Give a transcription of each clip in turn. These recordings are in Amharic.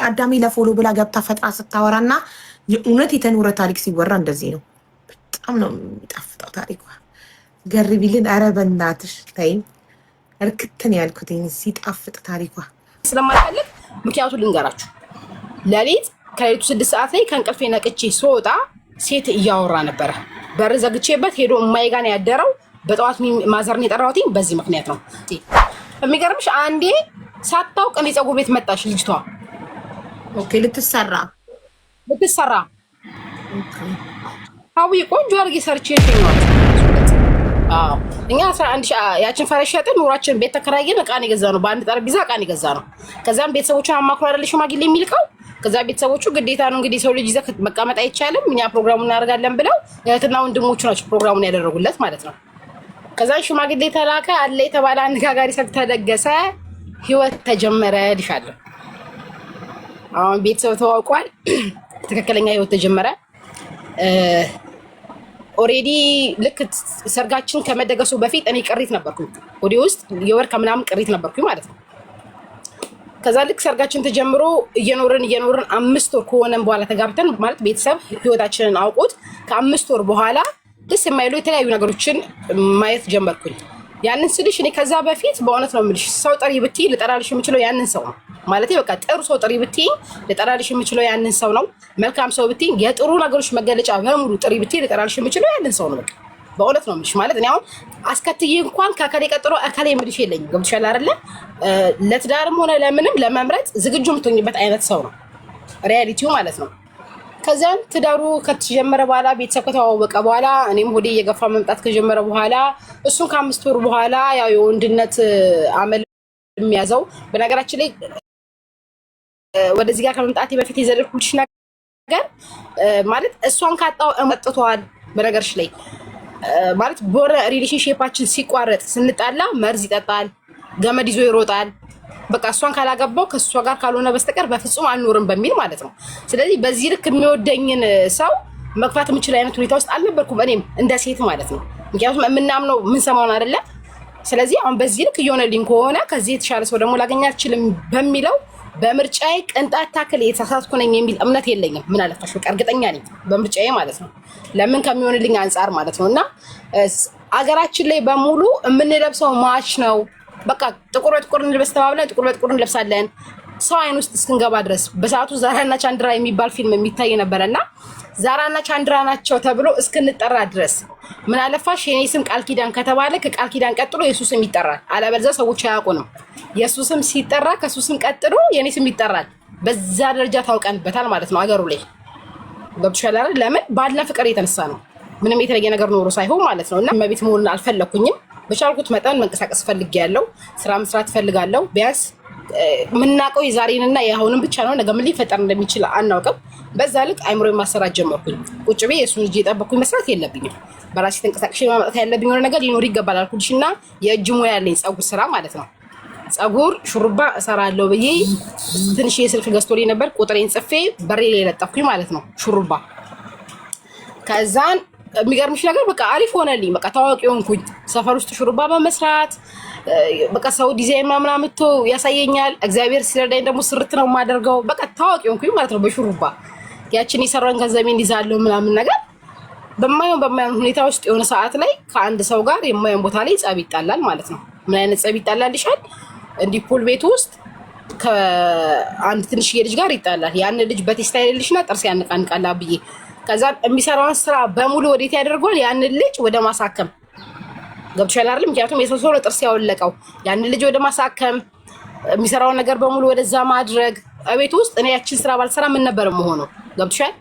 አዳሚ ለፎሎ ብላ ገብታ ፈጥራ ስታወራና የእውነት የተኖረ ታሪክ ሲወራ እንደዚህ ነው። በጣም ነው የሚጣፍጠው ታሪኳ። ገርቢልን ኧረ በእናትሽ ተይኝ። እርክትን ያልኩት ሲጣፍጥ ታሪኳ ስለማልፈልግ ምክንያቱም ልንገራችሁ። ለሊት ከሌሊቱ 6 ሰዓት ላይ ከእንቅልፌ ነቅቼ ስወጣ ሴት እያወራ ነበረ። በር ዘግቼበት ሄዶ እማይጋን ያደረው በጠዋት ማዘርን የጠራሁት በዚህ ምክንያት ነው። የሚገርምሽ አንዴ ሳታውቅ እኔ ፀጉር ቤት መጣሽ ልጅቷ። ኦኬ ልትሰራ አዊ ቆንጆ አድርጌ ሰርቼ ነው። አዎ እኛ 11 ያችን ፈረሽ ሸጠን ኑራችን ቤት ተከራየን። እቃን የገዛ ነው በአንድ ጠረጴዛ እቃን የገዛ ነው። ከዛም ቤተሰቦቹን አማክሮ አይደል ሽማግሌ የሚልከው። ከዛ ቤተሰቦቹ ግዴታ ነው እንግዲህ ሰው ልጅ ይዘህ መቀመጥ አይቻልም፣ እኛ ፕሮግራሙን እናደርጋለን ብለው እህትና ወንድሞቹ ናቸው ፕሮግራሙን ያደረጉለት ማለት ነው። ከዛ ሽማግሌ ተላከ አለ የተባለ አነጋጋሪ ሰርግ ተደገሰ፣ ህይወት ተጀመረ ልሻለሁ። አሁን ቤተሰብ ተዋውቋል፣ ትክክለኛ ህይወት ተጀመረ። ኦሬዲ ልክ ሰርጋችን ከመደገሱ በፊት እኔ ቅሪት ነበርኩኝ፣ ወዲ ውስጥ የወር ከምናምን ቅሪት ነበርኩኝ ማለት ነው። ከዛ ልክ ሰርጋችን ተጀምሮ እየኖርን 5 ወር ከሆነን በኋላ ተጋብተን ማለት ቤተሰብ ህይወታችንን አውቆት ከ5 ወር በኋላ ደስ የማይሉ የተለያዩ ነገሮችን ማየት ጀመርኩኝ። ያንን ስልሽ እኔ ከዛ በፊት በእውነት ነው የምልሽ ሰው ጠሪ ብትይ ልጠራልሽ የምችለው ያንን ሰው ነው ማለት በቃ ጥሩ ሰው ጥሪ ብትይ ልጠራልሽ የምችለው ያንን ሰው ነው። መልካም ሰው ብትይ የጥሩ ነገሮች መገለጫ በሙሉ ጥሪ ብትይ ልጠራልሽ የምችለው ያንን ሰው ነው። በቃ በእውነት ነው የምልሽ ማለት እኔ አሁን አስከትዬ እንኳን ከከሌ ቀጥሎ አከሌ የምልሽ የለኝም። ገብቶሻል አይደለ? ለትዳርም ሆነ ለምንም ለመምረጥ ዝግጁ የምትሆኝበት አይነት ሰው ነው ሪያሊቲው ማለት ነው። ከዛን ትዳሩ ከተጀመረ በኋላ ቤተሰብ ከተዋወቀ በኋላ እኔም ሆዴ እየገፋ መምጣት ከጀመረ በኋላ እሱን ከ5 ወር በኋላ ያው የወንድነት አመል የሚያዘው በነገራችን ላይ ወደዚህ ጋር ከመምጣቴ በፊት የዘለልኩልሽ ነገር ማለት እሷን ካጣው እመጥቷል። በነገርሽ ላይ ማለት ቦረ ሪሌሽንሺፓችን ሲቋረጥ ስንጣላ መርዝ ይጠጣል፣ ገመድ ይዞ ይሮጣል። በቃ እሷን ካላገባው ከሷ ጋር ካልሆነ በስተቀር በፍጹም አልኖርም በሚል ማለት ነው። ስለዚህ በዚህ ልክ የሚወደኝን ሰው መግፋት የምችል አይነት ሁኔታ ውስጥ አልነበርኩም እኔም እንደ ሴት ማለት ነው። ምክንያቱም የምናምነው የምንሰማውን አይደለ። ስለዚህ አሁን በዚህ ልክ እየሆነልኝ ከሆነ ከዚህ የተሻለ ሰው ደግሞ ላገኝ አልችልም በሚለው በምርጫዬ ቅንጣት ታክል የተሳሳትኩ ነኝ የሚል እምነት የለኝም። ምን አለፋሽ በቃ እርግጠኛ ነኝ በምርጫዬ ማለት ነው። ለምን ከሚሆንልኝ አንጻር ማለት ነው። እና አገራችን ላይ በሙሉ የምንለብሰው ማች ነው። በቃ ጥቁር በጥቁር እንልበስ ተባብለን ጥቁር በጥቁር እንለብሳለን ሰው አይን ውስጥ እስክንገባ ድረስ። በሰዓቱ ዛራና ቻንድራ የሚባል ፊልም የሚታይ ነበርና ዛራና ቻንድራ ናቸው ተብሎ እስክንጠራ ድረስ ምን አለፋሽ የኔ ስም ቃል ኪዳን ከተባለ ከቃል ኪዳን ቀጥሎ የሱ ስም ይጠራል። አለበለዚያ ሰዎች አያውቁንም። የሱ ስም ሲጠራ ከሱ ስም ቀጥሎ የኔ ስም ይጠራል። በዛ ደረጃ ታውቀንበታል ማለት ነው አገሩ ላይ ገብቶሻል አይደል? ለምን ባልና ፍቅር የተነሳ ነው። ምንም የተለየ ነገር ኖሮ ሳይሆን ማለት ነው። እና መቤት መሆን አልፈለኩኝም። በቻልኩት መጠን መንቀሳቀስ ፈልጊያለሁ። ስራ መስራት ፈልጋለሁ። ቢያንስ ምናቀው የዛሬንና የአሁንን ብቻ ነው። ነገ ምን ሊፈጠር እንደሚችል አናውቅም። በዛ ልክ አይምሮዬን ማሰራት ጀመርኩኝ። ቁጭ ብዬ እሱን እጄ የጠበኩኝ መስራት የለብኝም። በራሴ ተንቀሳቅሼ ማምጣት ያለብኝ የሆነ ነገር ሊኖር ይገባል አልኩልሽና የእጅ ሙያ ያለኝ ፀጉር ስራ ማለት ነው። ፀጉር ሹሩባ እሰራለሁ ብዬ ትንሽ የስልክ ገዝቶልኝ ነበር። ቁጥሬን ጽፌ በሬ ላይ ለጠፍኩኝ ማለት ነው ሹሩባ። ከዛን የሚገርምሽ ነገር በቃ አሪፍ ሆነልኝ። በቃ ታዋቂ ሆንኩኝ ሰፈር ውስጥ ሹሩባ በመስራት በቃ ሰው ዲዛይን ምናምን አምጥቶ ያሳየኛል። እግዚአብሔር ሲረዳኝ ደግሞ ስርት ነው የማደርገው። በቃ ታዋቂ ሆንኩኝ ማለት ነው በሹሩባ። ያችን የሰራን ገንዘቤን ይዛለሁ ምናምን ነገር በማይሆን ሁኔታ ውስጥ የሆነ ሰዓት ላይ ከአንድ ሰው ጋር የማይሆን ቦታ ላይ ጸብ ይጣላል ማለት ነው። ምን አይነት ጸብ ይጣላልሻል? እንዲህ ፑል ቤት ውስጥ ከአንድ ትንሽዬ ልጅ ጋር ይጣላል። ያን ልጅ በቴስታ ይልልሽና ጥርስ ያንቃንቃላ ብዬ ከዛ የሚሰራውን ስራ በሙሉ ወዴት ያደርገዋል? ያን ልጅ ወደ ማሳከም ገብቶሻል አይደል? ምክንያቱም የሰው ሰው ጥርስ ያወለቀው ያን ልጅ ወደ ማሳከም የሚሰራውን ነገር በሙሉ ወደዛ ማድረግ። እቤት ውስጥ እኔ ያችን ስራ ባልሰራ ምን ነበር መሆኑ? ገብቶሻል?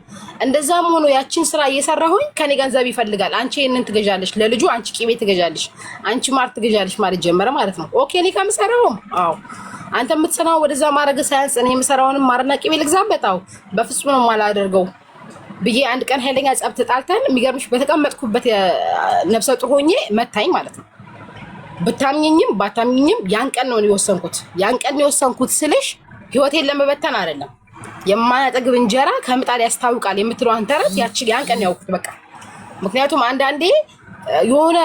እንደዛም ሆኖ ያችን ስራ እየሰራሁኝ ከኔ ገንዘብ ይፈልጋል። አንቺ ይሄንን ትገዣለሽ፣ ለልጁ አንቺ ቂቤ ትገዣለሽ፣ አንቺ ማር ትገዣለሽ ማለት ጀመረ ማለት ነው። ኦኬ እኔ ከምሰራውም አዎ አንተ የምትሰራው ወደዛ ማድረግ ሳያንስ እኔ የምሰራውንም ማርና ቂቤ ልግዛበት? አዎ በፍጹም ነው የማላደርገው ብዬ አንድ ቀን ኃይለኛ ጸብ ተጣልተን የሚገርምሽ በተቀመጥኩበት ነፍሰ ጡር ሆኜ መታኝ ማለት ነው። ብታምኚኝም ባታምኚኝም ያን ቀን ነው የወሰንኩት። ያን ቀን ነው የወሰንኩት ስልሽ ህይወቴን ለመበተን አይደለም። የማያጠግብ እንጀራ ከምጣድ ያስታውቃል የምትለዋን ተረት ያን ቀን ያውቁት በቃ። ምክንያቱም አንዳንዴ የሆነ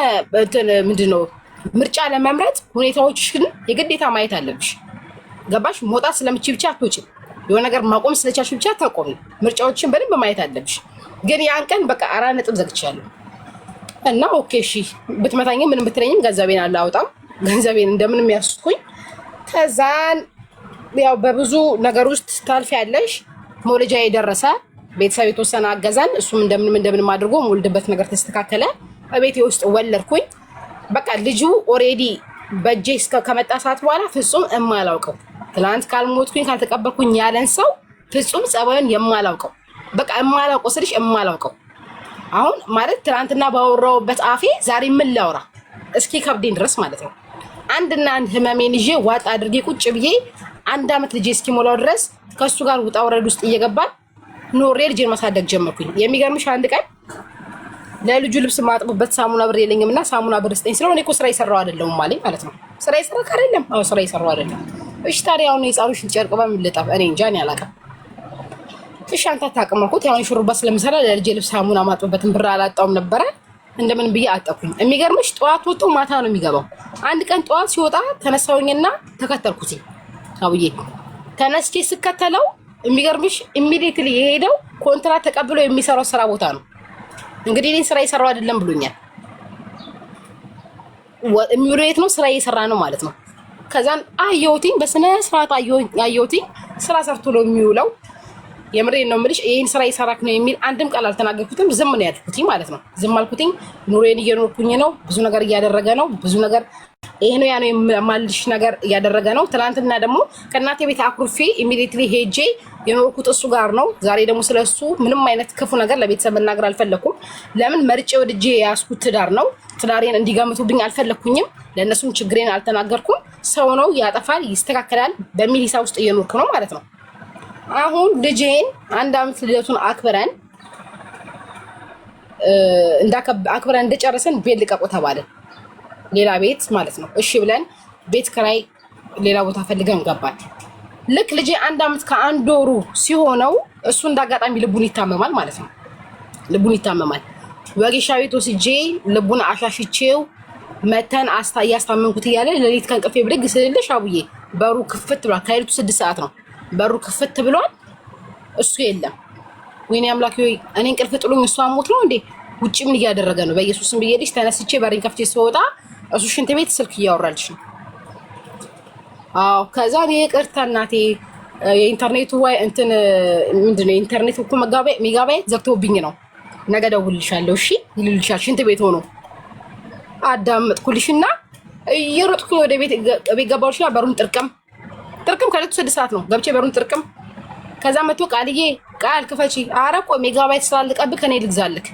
ምንድነው ምርጫ ለመምረጥ ሁኔታዎችሽን የግዴታ ማየት አለብሽ። ገባሽ? መውጣት ስለምችል ብቻ አትወጪም። የሆነ ነገር ማቆም ስለቻልሽ ብቻ ታቆሚ። ምርጫዎችን በደንብ ማየት አለብሽ። ግን ያን ቀን በቃ 4 ነጥብ ዘግቻለሁ እና ኦኬ እሺ ብትመታኝም ምንም ብትለኝም ገንዘቤን አላወጣም። ገንዘቤን እንደምንም ያስኩኝ። ከዛን ያው በብዙ ነገር ውስጥ ታልፊያለሽ። መውለጃ የደረሰ ቤተሰብ የተወሰነ አገዛን። እሱም እንደምንም አድርጎ የምወልድበት ነገር ተስተካከለ። በቤቴ ውስጥ ወለድኩኝ። በቃ ልጁ ኦሬዲ በእጄ ከመጣ ሰዓት በኋላ ፍጹም የማላውቀው ትናንት ካልሞትኩኝ ካልተቀበልኩኝ ያለን ሰው ፍጹም ጸባዩን የማላውቀው በቃ የማላውቀው ስልሽ የማላውቀው አሁን ማለት ትናንትና ባወራውበት አፌ ዛሬ ምን ላውራ እስኪ ከብዴን ድረስ ማለት ነው። አንድና አንድ ህመሜን ይዤ ዋጥ አድርጌ ቁጭ ብዬ 1 ዓመት ልጄ እስኪሞላው ድረስ ከሱ ጋር ውጣ ወረድ ውስጥ እየገባን ኖሬ ልጄን ማሳደግ ጀመርኩኝ። የሚገርምሽ አንድ ቀን ለልጁ ልብስ ማጥቡበት ሳሙና ብር የለኝምና ሳሙና ብር ስጠኝ ስለሆነ እኮ ስራ ይሰራው አይደለም ማለት ነው። ስራ ይሰራ አይደለም። አዎ ስራ ይሰራው አይደለም። እሺ ታዲያ አሁን የጻሩሽ ጨርቅ በምን ልጠብ? እኔ እንጃ እኔ አላውቅም። እሺ አንተ አታውቅም አልኩት። ያው ሹሩባ ስለምሰራ ለልጄ ልብስ ሳሙና ማጥቡበትን ብር አላጣውም ነበረ። እንደምን ብዬ አጠኩኝ። የሚገርምሽ ጠዋት ወጥቶ ማታ ነው የሚገባው። አንድ ቀን ጠዋት ሲወጣ ተነሳውኝና ተከተልኩት። አውዬ ተነስቼ ስከተለው የሚገርምሽ ኢሚዲየትሊ የሄደው ኮንትራት ተቀብሎ የሚሰራው ስራ ቦታ ነው። እንግዲህ እኔ ስራ ይሰራው አይደለም ብሎኛል። የሚውለው ነው ስራ እየሰራ ነው ማለት ነው። ከዛን አየሁትኝ በስነ ስርዓት አየሁትኝ ስራ ሰርቶ ነው የሚውለው። የምሬን ነው የምልሽ። ይሄን ስራ እየሰራክ ነው የሚል አንድም ቃል አልተናገርኩትም። ዝም ነው ያልኩትኝ ማለት ነው። ዝም አልኩትኝ። ኑሮዬን እየኖርኩኝ ነው። ብዙ ነገር እያደረገ ነው። ብዙ ነገር ይሄ ነው ያ ነው የማልሽ ነገር እያደረገ ነው። ትናንትና ደግሞ ከእናቴ ቤት አኩርፌ ኢሚዲየትሊ ሄጄ የኖርኩት እሱ ጋር ነው። ዛሬ ደግሞ ስለሱ ምንም አይነት ክፉ ነገር ለቤተሰብ መናገር አልፈለኩም። ለምን መርጬ ወድጄ ያስኩት ትዳር ነው። ትዳሬን እንዲገምቱብኝ አልፈለኩኝም። ለእነሱም ችግሬን አልተናገርኩም። ሰው ነው ያጠፋል፣ ይስተካከላል በሚል ሂሳብ ውስጥ እየኖርኩ ነው ማለት ነው። አሁን ልጄን 1 ዓመት ልደቱን አክብረን እንደጨረሰን ቤት ልቀቁ ተባለን። ሌላ ቤት ማለት ነው። እሺ ብለን ቤት ኪራይ ሌላ ቦታ ፈልገን ገባን። ልክ ልጄ 1 ዓመት ከ1 ወሩ ሲሆነው እሱ እንዳጋጣሚ ልቡን ይታመማል ማለት ነው። ልቡን ይታመማል። ወጌሻ ቤት ወስጄ ልቡን አሻሽቼው መተን እያስታመምኩት እያለ ሌሊት ከእንቅልፌ ብድግ ስልልሽ አቡዬ በሩ ክፍት ብሏል። ከሌሊቱ 6 ሰዓት ነው። በሩ ክፍት ብሏል። እሱ የለም። ወይኔ አምላክ ሆይ እኔ እንቅልፍ ጥሎኝ እሱ አሞት ነው እንዴ? ውጪ ምን እያደረገ ነው? በኢየሱስም ብዬልሽ ተነስቼ በሬን ከፍቼ ስወጣ እሱ ሽንት ቤት ስልክ እያወራልሽ ነው። አዎ ከዛ ይቅርታ እናቴ የኢንተርኔቱ ወይ እንትን ምንድነው ኢንተርኔት እኮ ሜጋባይት ዘግቶብኝ ነው። ነገ ደውልልሻለሁ እሺ ይልልሻል። ሽንት ቤት ሆኖ አዳመጥኩልሽና እየሮጥኩኝ ወደ ቤት ገባሁልሽና በሩን ጥርቅም ከሌሊቱ 6 ሰዓት ነው ገብቼ በሩን ጥርቅም። ከዛ መጥቶ ቃልዬ ቃል ክፈቺ። ኧረ ቆይ ሜጋባይት ስላልቀብህ ከኔ ልግዛልክ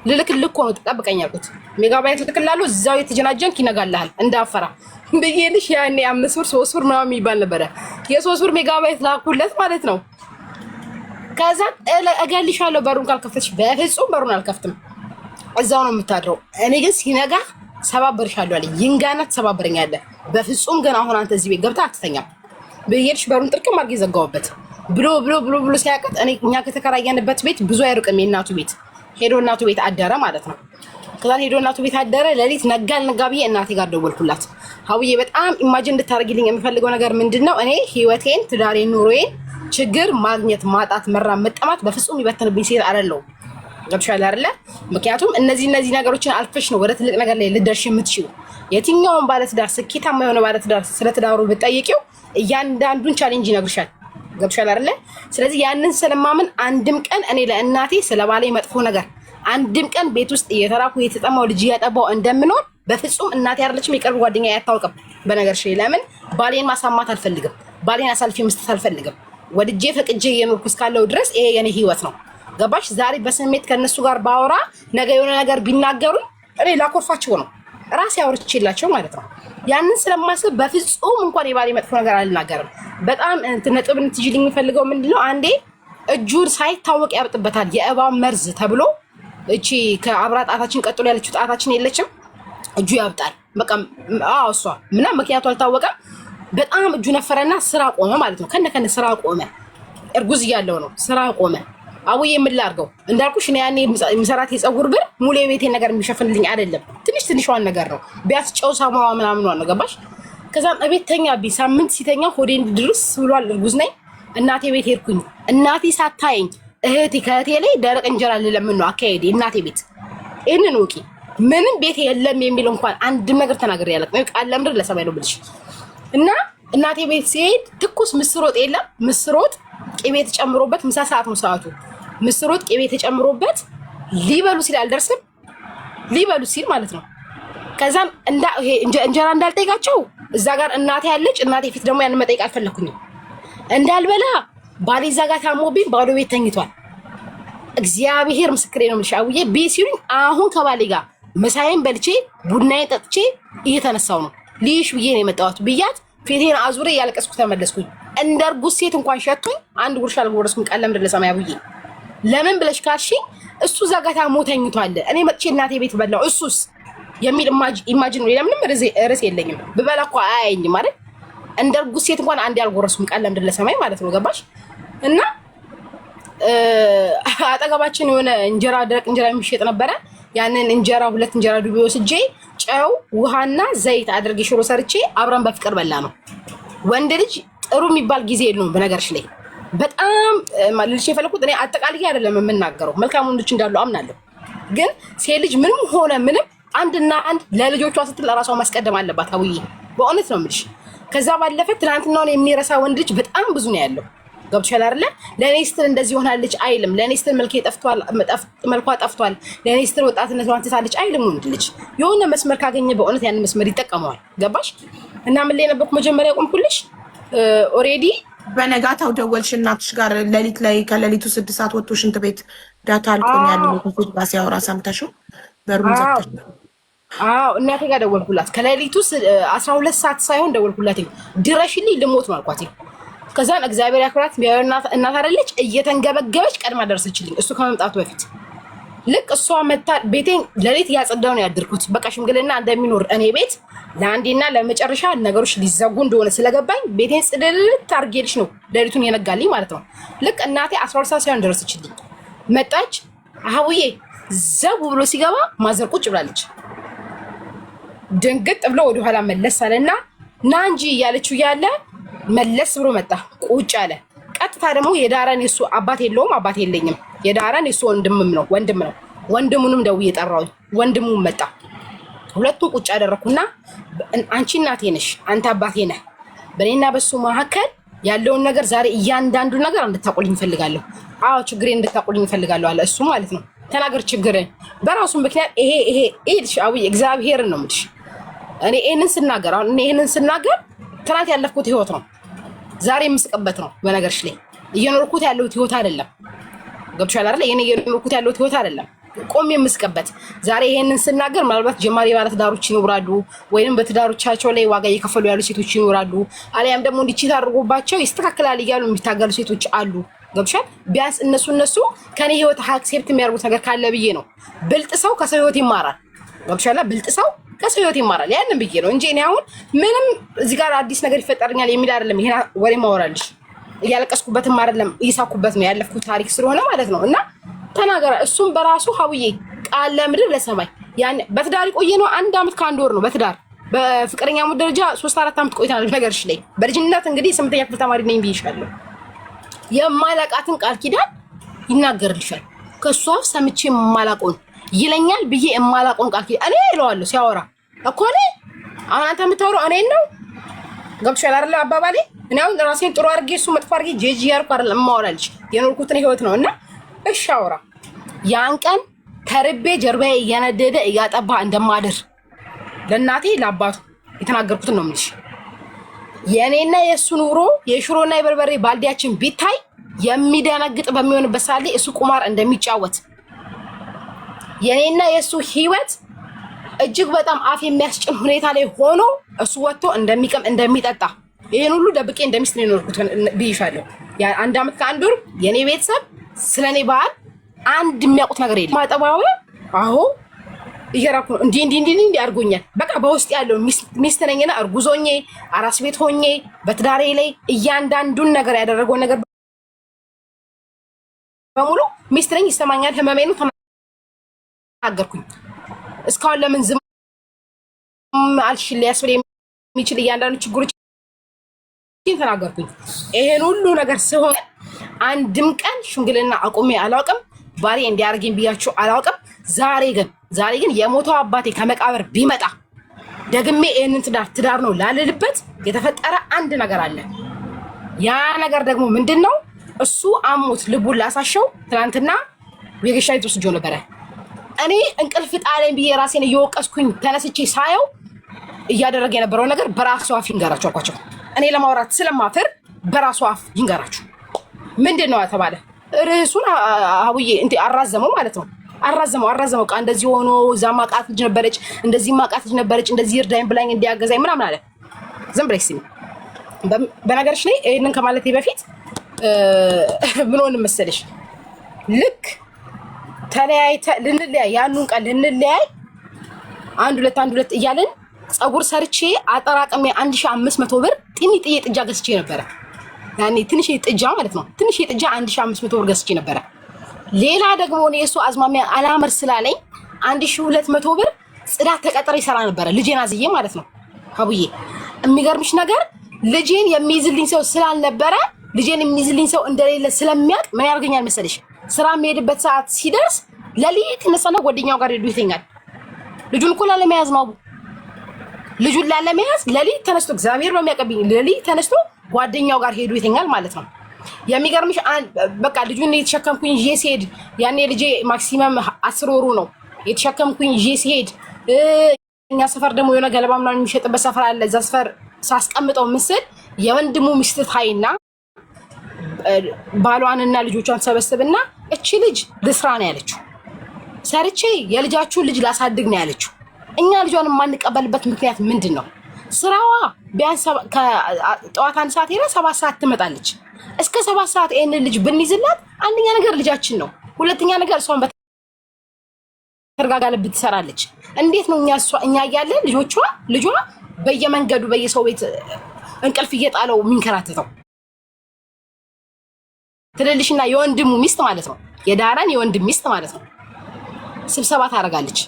ልልክልህ እኮ ነው ትጠብቀኝ አልኩት። ሜጋባይት ልክላለሁ እዛው የተጀናጀንክ ይነጋልሃል እንዳፈራ ብዬልሽ ያኔ 5 ብር 3 ብር ምናምን የሚባል ነበረ። የ3 ብር ሜጋባይት ላኩለት ማለት ነው። ከዛ እገልሻለሁ በሩን ካልከፈትሽ። በፍጹም በሩን አልከፍትም፣ እዛው ነው የምታድረው። እኔ ግን ሲነጋ ሰባበርሻለሁ አለኝ። ይንጋና ትሰባበረኛለህ። በፍጹም ግን አሁን አንተ እዚህ ቤት ገብተህ አትተኛም ብዬልሽ በሩን ጥርቅም አድርጌ ዘጋሁበት። ብሎ ሲያቀጥ እኛ ከተከራየንበት ቤት ብዙ አይርቅም የእናቱ ቤት። ሄዶ እናቱ ቤት አደረ ማለት ነው። ከዛ ሄዶ እናቱ ቤት አደረ። ሌሊት ነጋ ብዬ እናቴ ጋር ደወልኩላት። ሀውዬ በጣም ኢማጂን እንድታደርጊልኝ የምፈልገው ነገር ምንድነው? እኔ ህይወቴን፣ ትዳሬን፣ ኑሮዬን ችግር ማግኘት፣ ማጣት፣ መራብ፣ መጠማት በፍጹም ይበተንብኝ ሴት አይደለሁም። ገብቶሻል አይደለ? ምክንያቱም እነዚህ ነገሮችን አልፈሽ ነው ወደ ትልቅ ነገር ላይ ልደርሽ የምትችይው። የትኛውን ባለትዳር ስኬታማ የሆነ ባለትዳር ስለ ትዳሩ ብትጠይቂው እያንዳንዱን ቻሌንጅ ይነግርሻል። ገብቶሻል አይደለ? ስለዚህ ያንን ስለማምን አንድም ቀን እኔ ለእናቴ ስለ ባሌ መጥፎ ነገር አንድም ቀን ቤት ውስጥ እየተራኩ የተጠማው ልጅ እያጠባው እንደምኖር በፍጹም እናቴ አይደለችም የቅርብ ጓደኛ አያታውቅም። በነገርሽ ለምን ባሌን ማሳማት አልፈልግም። ባሌን አሳልፌ መስጠት አልፈልግም። ወድጄ ፈቅጄ እየኖርኩ እስካለው ድረስ ይሄ የኔ ህይወት ነው። ገባሽ? ዛሬ በስሜት ከነሱ ጋር ባወራ ነገ የሆነ ነገር ቢናገሩ እኔ ላኮርፋቸው ነው ራሴ አውርቼላቸው ማለት ነው። ያንን ስለማስብ በፍጹም እንኳን የባሌ መጥፎ ነገር አልናገርም። በጣም ነጥብ እንትጅልኝ የሚፈልገው ምንድነው? አንዴ እጁን ሳይታወቅ ያብጥበታል የእባብ መርዝ ተብሎ እቺ ከአብራ ጣታችን ቀጥሎ ያለችው ጣታችን የለችም እጁ ያብጣል። በቃ እሷ ምንም ምክንያቱ አልታወቀም። በጣም እጁ ነፈረና ስራ ቆመ ማለት ነው። ከነ ስራ ቆመ። እርጉዝ እያለው ነው ስራ ቆመ። አውዬ ምን ላድርገው እንዳልኩሽ እኔ ያኔ የምሰራት የፀጉር ብር ሙሉ የቤቴን ነገር የሚሸፍንልኝ አይደለም። ትንሿን ነገር ነው ቢያስ ጨው ሳሙና ምናምን ነው ገባሽ? ከዛም እቤት ተኛብኝ። ሳምንት ሲተኛ ሆዴ እንድድርስ ብሏል። እርጉዝ ነኝ። እናቴ ቤት ሄድኩኝ። እናቴ ሳታየኝ እህቴ ከእህቴ ላይ ደረቅ እንጀራ ልለምን ነው አካሄዴ እናቴ ቤት። ይህንን ወቂ ምንም ቤት የለም የሚል እንኳን አንድም ነገር ተናግሬ ያለቅም ቃል ለምድር ለሰማይ ነው ብልሽ እና እናቴ ቤት ሲሄድ ትኩስ ምስር ወጥ የለም። ምስር ወጥ ቅቤ ተጨምሮበት ምሳ ሰዓት ነው ሰዓቱ። ምስር ወጥ ቅቤ ተጨምሮበት ሊበሉ ሲል አልደርስም ሊበሉ ሲል ማለት ነው። ከዛም እንጀራ እንዳልጠይቃቸው እዛ ጋር እናቴ ያለች እናቴ ፊት ደግሞ ያን መጠይቅ አልፈለኩኝም። እንዳልበላ ባሌ እዛ ጋር ታሞብኝ ባዶ ቤት ተኝቷል። እግዚአብሔር ምስክሬ ነው የምልሽ አውዬ ቤት ሲሉኝ አሁን ከባሌ ጋር ምሳዬን በልቼ ቡናዬን ጠጥቼ እየተነሳው ነው ልይሽ ብዬ ነው የመጣሁት ብያት ፊቴን አዙሬ እያለቀስኩ ተመለስኩኝ። እንደ እርጉዝ ሴት እንኳን ሸቶኝ አንድ ጉርሻ አልጎረስኩም። ቃል ለምድር ለሰማይ አውዬ ለምን ብለሽ ካልሽኝ እሱ እዛ ጋር ታሞ ተኝቷል። እኔ መጥቼ እናቴ ቤት በላው እሱስ የሚል ኢማጂን ነው። ለምንም ርዕስ የለኝም። ብበላ እኮ አያየኝም ማለት እንደ እርጉዝ ሴት እንኳን አንድ ያልጎረስኩም። ቃል ለምድር ለሰማይ ማለት ነው ገባሽ? እና አጠገባችን የሆነ እንጀራ ደረቅ እንጀራ የሚሸጥ ነበረ። ያንን እንጀራ 2 እንጀራ ዱቤ ወስጄ ጨው ውሃና ዘይት አድርጌ ሽሮ ሰርቼ አብረን በፍቅር በላ ነው። ወንድ ልጅ ጥሩ የሚባል ጊዜ የለውም በነገርሽ ላይ በጣም ማለት የፈለኩት እኔ አጠቃላይ አይደለም የምናገረው መልካም ወንዶች እንዳሉ አምናለሁ። ግን ሴት ልጅ ምንም ሆነ ምንም አንድና አንድ ለልጆቿ ስትል ራሷ ማስቀደም አለባት። አውዬ በእውነት ነው የምልሽ። ከዛ ባለፈ ትናንትናውን የሚረሳ ወንድ ልጅ በጣም ብዙ ነው ያለው። ገብቶሻል አይደለ? ለኔ ስትል እንደዚህ ሆናለች አይልም። ለኔ ስትል መልኬ ጠፍቷል፣ መልኳ ጠፍቷል፣ ለኔ ስትል ወጣትነቷን ትታለች አይልም። ወንድ ልጅ የሆነ መስመር ካገኘ በእውነት ያን መስመር ይጠቀመዋል። ገባሽ? እና ምን ላይ ነበርኩ መጀመሪያ ቆምኩልሽ። ኦሬዲ በነጋታው ደወልሽ እናትሽ ጋር ሌሊት ላይ ከሌሊቱ 6 ሰዓት ወጥቶ ሽንት ቤት ዳታ አልቆኛል ነው ባስ ያወራ ሰምተሽው በሩን ዘግተሽ? አዎ እናቴ ጋር ደወልኩላት ከሌሊቱ 12 ሰዓት ሳይሆን ደወልኩላት። ድረሽልኝ ልሞት ነው አልኳት። ከዛን እግዚአብሔር ያክብራት እናት አይደለች እየተንገበገበች ቀድማ ደረሰችልኝ እሱ ከመምጣቱ በፊት። ልክ እሷ መታ ቤቴን ሌሊት ያጸዳው ነው ያድርኩት። በቃ ሽምግልና እንደሚኖር እኔ ቤት ለአንዴና ለመጨረሻ ነገሮች ሊዘጉ እንደሆነ ስለገባኝ ቤቴን ጽድልት አድርጌልሽ ነው ሌሊቱን የነጋልኝ ማለት ነው። ልክ እናቴ 12 ሰዓት ሳይሆን ደረሰችልኝ። መጣች። አህውዬ ዘቡ ብሎ ሲገባ ማዘር ቁጭ ብላለች። ድንግጥ ብሎ ወደኋላ መለስ አለና ና እንጂ እያለችው ያለ መለስ ብሎ መጣ ቁጭ አለ። ቀጥታ ደግሞ የዳራን የሱ አባት የለውም አባት የለኝም የዳራን የሱ ወንድም ነው ወንድሙንም ደውዬ ጠራሁኝ። ወንድሙም መጣ። ሁለቱም ቁጭ አደረኩና አንቺ እናቴ ነሽ አንተ አባቴ ነህ፣ በእኔና በሱ መካከል ያለውን ነገር ዛሬ እያንዳንዱ ነገር እንድታቆልኝ እፈልጋለሁ። አዎ ችግሬን እንድታቆልኝ እፈልጋለሁ አለ እሱ ማለት ነው። ተናገር ችግርን በራሱ ምክንያት ይሄ ልጅ አውዬ እግዚአብሔርን ነው የምልሽ። እኔ ይሄንን ስናገር አሁን እኔ ይሄንን ስናገር ትናንት ያለፍኩት ህይወት ነው ዛሬ የምስቅበት ነው። በነገርሽ ላይ እየኖርኩት ያለሁት ህይወት አይደለም። ገብቶሻል አይደል? የኔ እየኖርኩት ያለሁት ህይወት አይደለም ቆሜ የምስቅበት። ዛሬ ይሄንን ስናገር ምናልባት ጀማሪ ባለ ትዳሮች ይኖራሉ፣ ወይንም በትዳሮቻቸው ላይ ዋጋ እየከፈሉ ያሉ ሴቶች ይኖራሉ፣ አሊያም ደግሞ እንዲቺት አድርጎባቸው ይስተካከላል እያሉ የሚታገሉ ሴቶች አሉ። ገብቶሻል? ቢያንስ እነሱ ከኔ ህይወት አክሴፕት የሚያደርጉት ነገር ካለ ብዬ ነው። ብልጥ ሰው ከሰው ህይወት ይማራል። ገብቶሻል? ብልጥ ሰው ከሰው ህይወት ይማራል። ያንን ብዬ ነው እንጂ እኔ አሁን ምንም እዚህ ጋር አዲስ ነገር ይፈጠርኛል የሚል አይደለም። ይሄን ወሬ ማወራልሽ እያለቀስኩበትም አይደለም እየሳኩበት ነው ያለፍኩት ታሪክ ስለሆነ ማለት ነው። እና ተናገረ እሱም በራሱ ሀውዬ ቃል ለምድር ለሰማይ ያን በትዳር ቆየ ነው 1 ዓመት ከ1 ወር ነው በትዳር በፍቅረኛው ደረጃ 3-4 ዓመት ቆይተናል። ነገርሽ ላይ በልጅነት እንግዲህ 8ኛ ክፍል ተማሪ ነኝ ብዬሻለሁ። የማላቃትን ቃል ኪዳን ይናገርልሻል። ከሷ ሰምቼ የማላቆን ይለኛል ብዬ የማላቆን ቃል ኪዳን እኔ እለዋለሁ ሲያወራ እኮ እኔ አሁን አንተ የምታወራው እኔን ነው። ገብቶሻል አይደል አባባሌ? እኔ አሁን ራሴን ጥሩ አድርጌ እሱ መጥፎ አድርጌ ጄጂ ያርኩ አይደለም የማወራልሽ የኖርኩትን ህይወት ነው። እና እሺ አውራ ያን ቀን ተርቤ ጀርባዬ እየነደደ እያጠባ እንደማድር ለእናቴ ለአባቱ የተናገርኩትን ነው የምልሽ። የእኔና የእሱ ኑሮ የሽሮና የበርበሬ ባልዲያችን ቢታይ የሚደነግጥ በሚሆንበት ሰዓት ላይ እሱ ቁማር እንደሚጫወት የእኔና የእሱ ህይወት እጅግ በጣም አፍ የሚያስጭን ሁኔታ ላይ ሆኖ እሱ ወጥቶ እንደሚቀም እንደሚጠጣ ይሄን ሁሉ ደብቄ እንደሚስት ነው የኖርኩት ብዬሻለሁ። ያ 1 ዓመት ከ1 ወር የኔ ቤተሰብ ስለኔ ባህል አንድ የሚያውቁት ነገር የለም። ማጠባው አዎ እየራኩ ነው እንዲህ አድርጎኛል። በቃ በውስጥ ያለው ሚስት ነኝና እርጉዞኜ አራስ ቤት ሆኜ በትዳሬ ላይ እያንዳንዱን ነገር ያደረገው ነገር በሙሉ ሚስት ነኝ ይሰማኛል። ህመሜ ነው ተናገርኩኝ። እስካሁን ለምን ዝም አልሽ? ሊያስብል የሚችል እያንዳንዱ ችግሮች ተናገርኩኝ። ይሄን ሁሉ ነገር ሲሆን አንድም ቀን ሽምግልና አቁሜ አላውቅም። ባሪ እንዲያርገኝ ብያችሁ አላውቅም። ዛሬ ግን የሞተው አባቴ ከመቃብር ቢመጣ ደግሜ ይሄንን ትዳር ነው ላልልበት የተፈጠረ አንድ ነገር አለ። ያ ነገር ደግሞ ምንድነው? እሱ አሞት ልቡን ላሳሸው ትናንትና ወጌሻይ ተወስጆ ነበረ። እኔ እንቅልፍ ጣለኝ ብዬ ራሴን እየወቀስኩኝ ተነስቼ ሳየው እያደረገ የነበረው ነገር በራሱ አፍ ይንገራችሁ አልኳቸው። እኔ ለማውራት ስለማፈር በራሱ አፍ ይንገራችሁ። ምንድነው ተባለ? ርዕሱን አቡዬ እንዴ አራዘመው ማለት ነው። አራዘመው ቃ እንደዚህ ሆኖ እዛ ማቃት ልጅ ነበረች፣ እንደዚህ ማቃት ልጅ ነበረች፣ እንደዚህ እርዳኝ ብላኝ እንዲያገዛኝ ምናምን አለ። ዝም ብለሽ ስሚ። በነገርሽ ላይ ይሄንን ከማለቴ በፊት ምን ሆነ መሰለሽ? ልክ ልንለያይ ያኑን ቀን ልንለያይ አንድ ሁለት እያለን ፀጉር ሰርቼ አጠራቅሜ 1500 ብር ጥንጥዬ ጥጃ ገዝቼ ነበረ። ያኔ ትንሽ ጥጃ ማለት ነው። ትንሽ ጥጃ 1500 ብር ገዝቼ ነበረ። ሌላ ደግሞ እኔ እሱ አዝማሚያ አላመር ስላለኝ 1200 ብር ጽዳት ተቀጥሬ ይሰራ ነበረ። ልጄን አዝዬ ማለት ነው። አቡዬ የሚገርምሽ ነገር ልጄን የሚይዝልኝ ሰው ስላልነበረ ልጄን የሚይዝልኝ ሰው እንደሌለ ስለሚያውቅ ምን ያርገኛል መሰለሽ? ስራ የሚሄድበት ሰዓት ሲደርስ ለሊት ተነሳና ጓደኛው ጋር ሄዱ ይተኛል። ልጁን እኮ ላለመያዝ ነው። ልጁን ላለመያዝ ለሊት ተነስቶ እግዚአብሔር በሚያቀብኝ ለሊት ተነስቶ ጓደኛው ጋር ሄዱ ይተኛል ማለት ነው። የሚገርምሽ በቃ ልጁን የተሸከምኩኝ ይዤ ሲሄድ ያኔ ልጄ ማክሲመም 10 ወሩ ነው። የተሸከምኩኝ ይዤ ሲሄድ እኛ ሰፈር ደግሞ የሆነ ገለባ ምናምን የሚሸጥበት ሰፈር አለ። እዛ ሰፈር ሳስቀምጠው ምስል የወንድሙ ሚስት ታይና ባሏንና ልጆቿን ሰበስብና እቺ ልጅ ልስራ ነው ያለችው። ሰርቼ የልጃችሁን ልጅ ላሳድግ ነው ያለችው። እኛ ልጇን የማንቀበልበት ምክንያት ምንድን ነው? ስራዋ ቢያንስ ጠዋት 1 ሰዓት ሄዳ 7 ሰዓት ትመጣለች። እስከ 7 ሰዓት ይሄንን ልጅ ብንይዝላት አንደኛ ነገር ልጃችን ነው፣ ሁለተኛ ነገር እሷን በተረጋጋ ልብ ትሰራለች። እንዴት ነው እኛ እያለን ልጇ በየመንገዱ በየሰው ቤት እንቅልፍ እየጣለው የሚንከራተተው? ትልልሽና የወንድሙ ሚስት ማለት ነው፣ የዳራን የወንድም ሚስት ማለት ነው። ስብሰባ ታደርጋለች።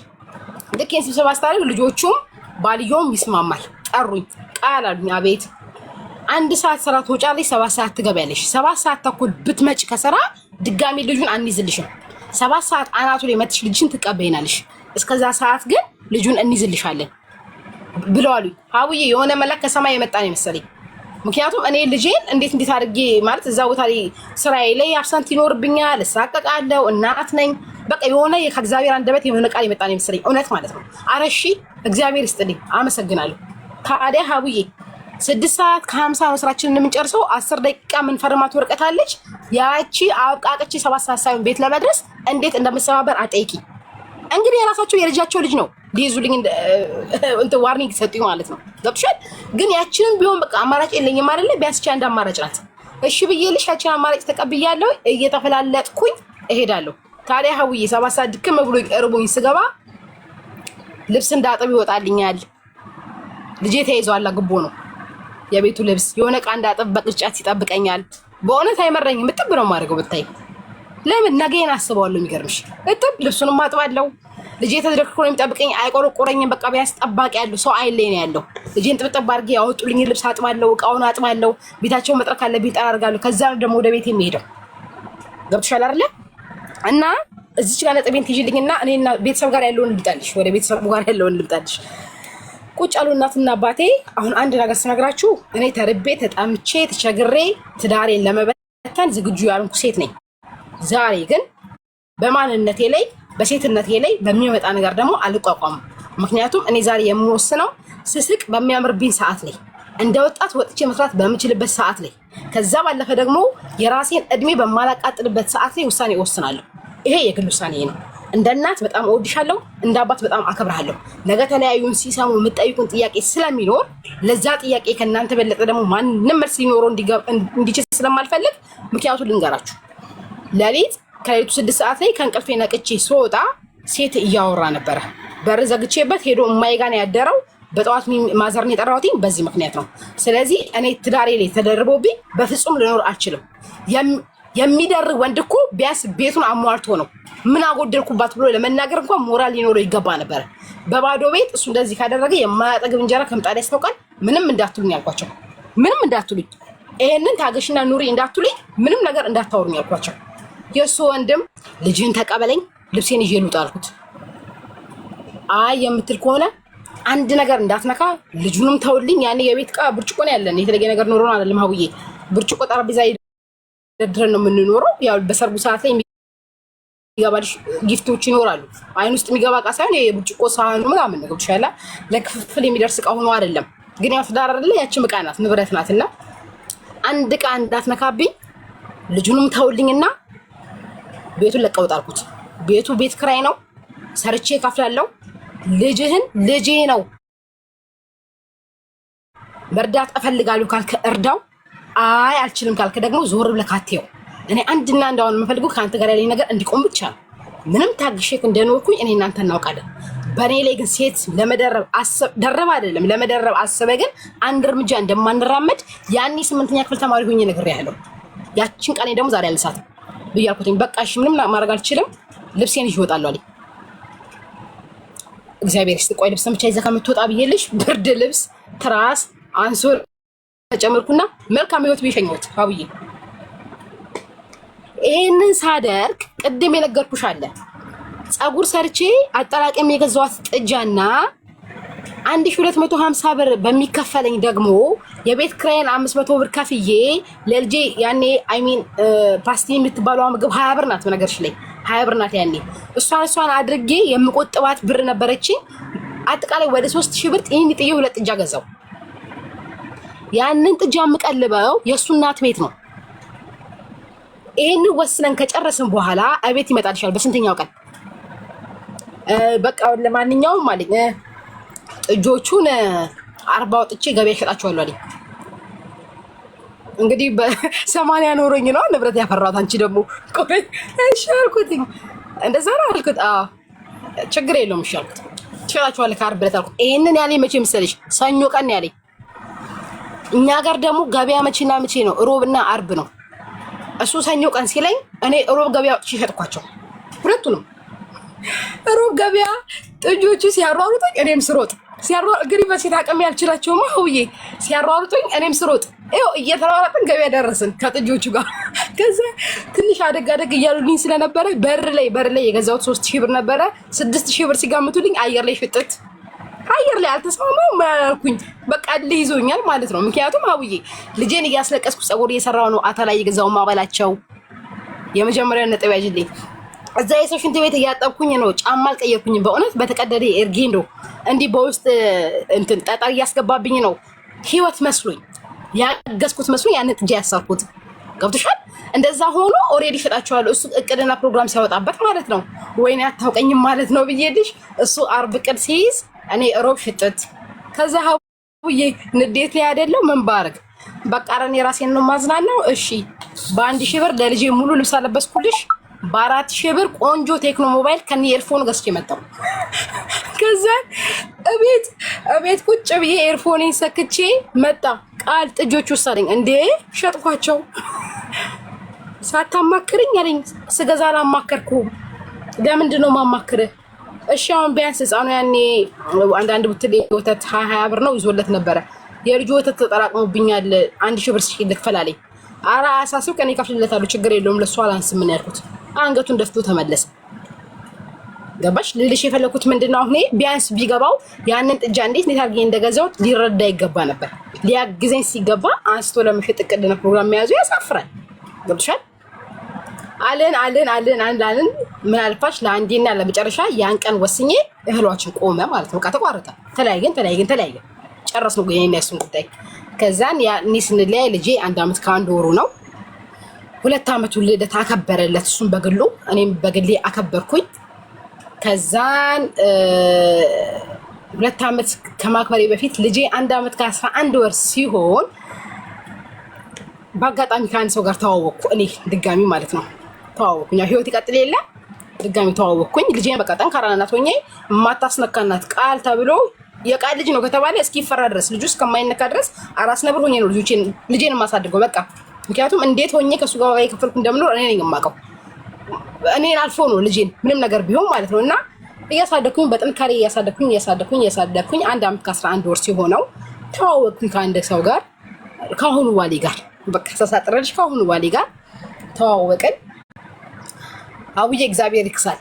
ልክ ስብሰባ ስታደርግ ልጆቹም ባልየውም ይስማማል። ጠሩኝ፣ ቃል አሉኝ። አቤት 1 ሰዓት ስራ ትወጫለሽ፣ 7 ሰዓት ትገቢያለሽ። 7 ሰዓት ተኩል ብትመጭ ከስራ ድጋሚ ልጁን አንይዝልሽም። 7 ሰዓት አናቱ ላይ መጥሽ ልጅሽን ትቀበይናለሽ። እስከዛ ሰዓት ግን ልጁን እንይዝልሻለን ብለው አሉኝ። አቡዬ የሆነ መልአክ ከሰማይ የመጣ ነው መሰለኝ። ምክንያቱም እኔ ልጄን እንዴት አድርጌ ማለት እዛ ቦታ ላይ ስራዬ ላይ አብሰንት ይኖርብኛል፣ እሳቀቃለሁ፣ እናት ነኝ። በቃ የሆነ ከእግዚአብሔር አንደበት የሆነ ቃል የመጣ ነው መሰለኝ። እውነት ማለት ነው። አረሺ እግዚአብሔር ይስጥልኝ፣ አመሰግናለሁ። ታዲያ አቡዬ 6 ሰዓት ከ50 ነው ስራችንን የምንጨርሰው። 10 ደቂቃ የምንፈርማት ወረቀት አለች። ያቺ አብቃቅቼ 7 ሰዓት ሳይሆን ቤት ለመድረስ እንዴት እንደምሰባበር አጠይቂ። እንግዲህ የራሳቸው የልጃቸው ልጅ ነው ሊይዙልኝ እንት ዋርኒንግ ሰጡኝ ማለት ነው። ገብቶሻል? ግን ያቺንም ቢሆን በቃ አማራጭ የለኝም አይደለ? ቢያንስ አንድ አማራጭ ናት። እሺ ብዬልሽ ያቺን አማራጭ ተቀብያለሁ። እየተፈላለጥኩኝ እሄዳለሁ። ታዲያ ሀውዬ 7 ሰዓት ድክም ብሎ እርቦኝ ስገባ ልብስ እንዳጥብ ይወጣልኛል። ልጄ ተይዟል፣ ግቦ ነው የቤቱ ልብስ። የሆነ ዕቃ እንዳጥብ በቅርጫት ይጠብቀኛል። በእውነት አይመረኝም። እጥብ ነው የማደርገው ብታይ። ለምን ነገን አስበዋለሁ። የሚገርምሽ እጥብ ልብሱንም አጥባለሁ። ልጄ ተዝረክርኮ ነው የሚጠብቀኝ። አይቆረቆረኝም። በቃ ቢያንስ ጠባቂ ያለው ሰው አይለኝ ነው ያለው። ልጄን ጥብጥብ አድርጌ ያወጡልኝ ልብስ አጥባለሁ፣ ዕቃውን አጥባለሁ፣ ቤታቸውን መጥረግ ካለብኝ ጠራርጋለሁ። ከዛ ደግሞ ወደ ቤት የሚሄደው ገብቶሻል አይደለ? እና እዚች ጋር ነጥቤን ትይዥልኝና እኔና ቤተሰብ ጋር ያለውን ልምጣልሽ፣ ወደ ቤተሰብ ጋር ያለውን ልምጣልሽ። ቁጭ ያሉ እናትና አባቴ አሁን አንድ ነገር ስነግራችሁ እኔ ተርቤ ተጣምቼ ተቸግሬ ትዳሬን ለመበተን ዝግጁ ያልኩ ሴት ነኝ። ዛሬ ግን በማንነቴ ላይ በሴትነቴ ላይ በሚመጣ ነገር ደግሞ አልቋቋምም። ምክንያቱም እኔ ዛሬ የምወስነው ስስቅ በሚያምርብኝ ሰዓት ላይ፣ እንደ ወጣት ወጥቼ መስራት በምችልበት ሰዓት ላይ፣ ከዛ ባለፈ ደግሞ የራሴን እድሜ በማላቃጥልበት ሰዓት ላይ ውሳኔ እወስናለሁ። ይሄ የግል ውሳኔ ነው። እንደ እናት በጣም እወድሻለሁ፣ እንደ አባት በጣም አከብርሃለሁ። ነገ ተለያዩን ሲሰሙ የምጠይቁን ጥያቄ ስለሚኖር ለዛ ጥያቄ ከእናንተ በለጠ ደግሞ ማንም መልስ ሊኖረው እንዲችል ስለማልፈልግ ምክንያቱም ልንገራችሁ። ሌሊት ከሌሊቱ 6 ሰዓት ላይ ከእንቅልፌ ነቅቼ ስወጣ ሴት እያወራ ነበረ። በር ዘግቼበት ሄዶ እማይጋን ያደረው በጠዋት ማዘርን የጠራሁትኝ በዚህ ምክንያት ነው። ስለዚህ እኔ ትዳሬ ላይ ተደርቦብኝ በፍጹም ልኖር አልችልም። የሚደርግ ወንድ እኮ ቢያንስ ቤቱን አሟልቶ ነው ምን አጎደልኩባት ብሎ ለመናገር እንኳን ሞራል ሊኖረው ይገባ ነበረ። በባዶ ቤት እሱ እንደዚህ ካደረገ የማያጠግብ እንጀራ ከምጣድ ያስታውቃል። ምንም እንዳትሉኝ ያልኳቸው፣ ምንም እንዳትሉኝ። ይሄንን ታገሽና ኑሪ እንዳትሉኝ ምንም ነገር እንዳታወሩኝ አልኳቸው። የሱ ወንድም ልጅህን ተቀበለኝ ልብሴን ይዤ ልውጣ አልኩት። አይ የምትል ከሆነ አንድ ነገር እንዳትነካ ልጁንም ተውልኝ። ያኔ የቤት ዕቃ ብርጭቆ ነው ያለን፣ የተለየ ነገር ኖሮን አይደለም። ሀውዬ ብርጭቆ ጠረጴዛ ይደድረን ነው የምንኖረው። ያው በሰርጉ ሰዓት ላይ የሚገባልሽ ጊፍቶች ይኖራሉ። አይን ውስጥ የሚገባ ዕቃ ሳይሆን የብርጭቆ ሳህኑ ምናምን ነገር ይሻላ ለክፍፍል የሚደርስ ዕቃ ሆኖ አይደለም። ግን ያው ትዳር አይደለ ያቺም ዕቃ ናት፣ ንብረት ናትና አንድ ዕቃ እንዳትነካብኝ ልጁንም ተውልኝና ቤቱን ለቀውጥ አልኩት። ቤቱ ቤት ክራይ ነው፣ ሰርቼ እከፍላለሁ። ልጅህን ልጄ ነው መርዳት እፈልጋለሁ ካልክ እርዳው። አይ አልችልም ካልክ ደግሞ ዞር ብለህ አትየው። እኔ አንድና እንዳውን የምፈልገው ከአንተ ጋር ያለኝ ነገር እንዲቆም ብቻ ነው። ምንም ታግሼክ እንደኖርኩኝ እኔ እናንተ እናውቃለን። በእኔ ላይ ግን ሴት ለመደረብ ደረብ አይደለም ለመደረብ አሰበ ግን አንድ እርምጃ እንደማንራመድ ያኔ 8ኛ ክፍል ተማሪ ሆኜ ነግሬያለሁ። ያቺን ቀኔ ደግሞ ዛሬ አልሳትም ብያልኩትኝ። በቃ እሺ ምንም ማድረግ አልችልም፣ ልብሴን ይዤ እወጣለሁ አለኝ። እግዚአብሔር ይስጥ። ቆይ ልብስ ብቻ ይዘህ ከምትወጣ ብዬልሽ ብርድ ልብስ፣ ትራስ፣ አንሶላ ተጨምርኩና መልካም ህይወት ቢሸኘሁት አብዬ። ይሄንን ሳደርግ ቅድም የነገርኩሽ አለ ፀጉር ሰርቼ አጠራቀም የገዛኋት ጥጃና 1250 ብር በሚከፈለኝ ደግሞ የቤት ክራይን 500 ብር ከፍዬ ለልጄ ያኔ አይሚን ፓስቲ የምትባለው ምግብ 20 ብር ናት። በነገርሽ ላይ 20 ብር ናት ያኔ። እሷን አድርጌ የምቆጥባት ብር ነበረችኝ። አጠቃላይ ወደ 3000 ብር ይሄን ጥዬ 2 ጥጃ ገዛው። ያንን ጥጃ የምቀልበው የእሱ እናት ቤት ነው። ይሄን ወስነን ከጨረስን በኋላ አቤት ይመጣልሻል በስንተኛው ቀን በቃ ለማንኛውም ማለት ጥጆቹን 40 ወጥቼ ገበያ እሸጣቸዋለሁ አለኝ። እንግዲህ በ80 ኖሮኝ ነው ንብረት ያፈራሁት። አንቺ ደግሞ ቆይ እሺ አልኩት። እንደዛ ነው አልኩት። አዎ ችግር የለውም እሺ አልኩት። እሸጣቸዋለሁ ከዓርብ ዕለት አልኩት። ይሄንን ያለኝ መቼ መሰለሽ? ሰኞ ቀን ያለኝ። እኛ ጋር ደግሞ ገበያ መቼና መቼ ነው? ሮብና ዓርብ ነው። እሱ ሰኞ ቀን ሲለኝ እኔ ሮብ ገበያ ወጥቼ ሸጥኳቸው ሁለቱንም። ሮብ ገበያ ጥጆቹ ሲያሯሩጡኝ እኔም ስሮጥ እንግዲህ በሴት አቅሜ ያልችላቸውማ ሆዬ ሲያሯሩጡኝ እኔም ስሮጥ ይኸው እየተሯሯጥን ገበያ ደረስን ከጥጆቹ ጋር። ከዛ ትንሽ አደግ እያሉልኝ ስለነበረ በር ላይ የገዛሁት 3000 ብር ነበረ። 6000 ብር ሲጋምቱልኝ አየር ላይ ፍጥት አየር ላይ አልተስማማው ማልኩኝ። በቃ ልይዞኛል ማለት ነው። ምክንያቱም ሀውዬ ልጄን እያስለቀስኩ ፀጉር እየሰራው ነው። አታላይ የገዛው ማባላቸው የመጀመሪያው ነጥብ ያጅልኝ። እዛ የሰው ሽንት ቤት እያጠብኩኝ ነው። ጫማ አልቀየርኩኝም። በእውነት በተቀደደ ኤርጌንዶ እንዲህ በውስጥ እንትን ጠጠር እያስገባብኝ ነው። ህይወት መስሎኝ ያገዝኩት መስሎኝ ያንን ጥጃ ያሳኩት ገብቶሻል። እንደዛ ሆኖ ኦሬዲ ሸጣቸዋለሁ። እሱ እቅድና ፕሮግራም ሲያወጣበት ማለት ነው። ወይኔ አታውቀኝም ማለት ነው ብዬልሽ እሱ ዓርብ እቅድ ሲይዝ እኔ ሮብ ሽጥት። ከዛ ሀውዬ ንዴት ላይ አይደለም ምን ባረግ በቃ ረኔ ራሴን ነው ማዝናናው። እሺ በ1000 ብር ለልጄ ሙሉ ልብስ አለበስኩልሽ። በ4000 ብር ቆንጆ ቴክኖ ሞባይል ከኔ ኤርፎን ገዝቼ መጣሁ። ከዛ እቤት ቁጭ ብዬ ኤርፎኔን ሰክቼ መጣ። ቃል ጥጆቹ ወሰደኝ። እንዴ ሸጥኳቸው ሳታማክርኝ አለኝ። ስገዛ አላማከርኩም። ለምንድን ነው ማማክርህ? እሺ አሁን ቢያንስ ህፃኑ ያኔ አንዳንድ ቡትል ወተት 20 ብር ነው ይዞለት ነበረ። የልጁ ወተት ተጠራቅሞብኛል 1000 ብር ሲል ልክፈል አለኝ። ኧረ አሳስብ ከኔ ከፍልለታለሁ ችግር የለውም ለሱ አላንስም ምን ያልኩት። አንገቱን ደፍቶ ተመለሰ። ገባሽ? ልልሽ የፈለኩት ምንድነው አሁን ቢያንስ ቢገባው ያንን ጥጃ እንዴት አድርጌ እንደገዛሁት ሊረዳ ይገባ ነበር። ሊያግዘኝ ሲገባ አንስቶ ለመሸጥ እቅድና ፕሮግራም መያዙ ያሳፍራል። ገብቶሻል? አለን ምን አልፋሽ ለአንዴና ለመጨረሻ ያን ቀን ወስኜ እህሏችን ቆመ ማለት ነው። በቃ ተቋረጠ። ተለያየን ጨረስን የኔና የሱን ጉዳይ። ከዛን ያኔ ስንለያይ ልጄ 1 ዓመት ከ1 ወሩ ነው። 2 ዓመቱን ልደት አከበረለት እሱን በግሉ እኔም በግሌ አከበርኩኝ። ከዛን 2 ዓመት ከማክበሬ በፊት ልጄ 1 ዓመት ከ11 ወር ሲሆን በአጋጣሚ ከአንድ ሰው ጋር ተዋወቅኩ። እኔ ድጋሚ ማለት ነው ተዋወቅኩኝ። ህይወት ይቀጥል የለ ድጋሚ ተዋወቅኩኝ። ልጄን በቃ ጠንካራ ናት ሆኜ የማታስነካናት ቃል ተብሎ የቃል ልጅ ነው ከተባለ እስኪፈራ ድረስ ልጁ እስከማይነካ ድረስ አራስ ነብር ሆኜ ነው ልጄን የማሳድገው። በቃ ምክንያቱም እንዴት ሆኜ ከሱ ጋር የከፈልኩ እንደምኖር እኔ ነኝ የማውቀው። እኔን አልፎ ነው ልጄን ምንም ነገር ቢሆን ማለት ነው። እና እያሳደግኩኝ በጥንካሬ እያሳደግኩኝ 1 ዓመት ከ11 ወር ሲሆነው ተዋወቅኩኝ ከአንድ ሰው ጋር ከአሁኑ ዋሌ ጋር በቃ ተሳጥረልሽ ካሁን ባሌ ጋር ተዋወቅን። አውዬ እግዚአብሔር ይክሳል።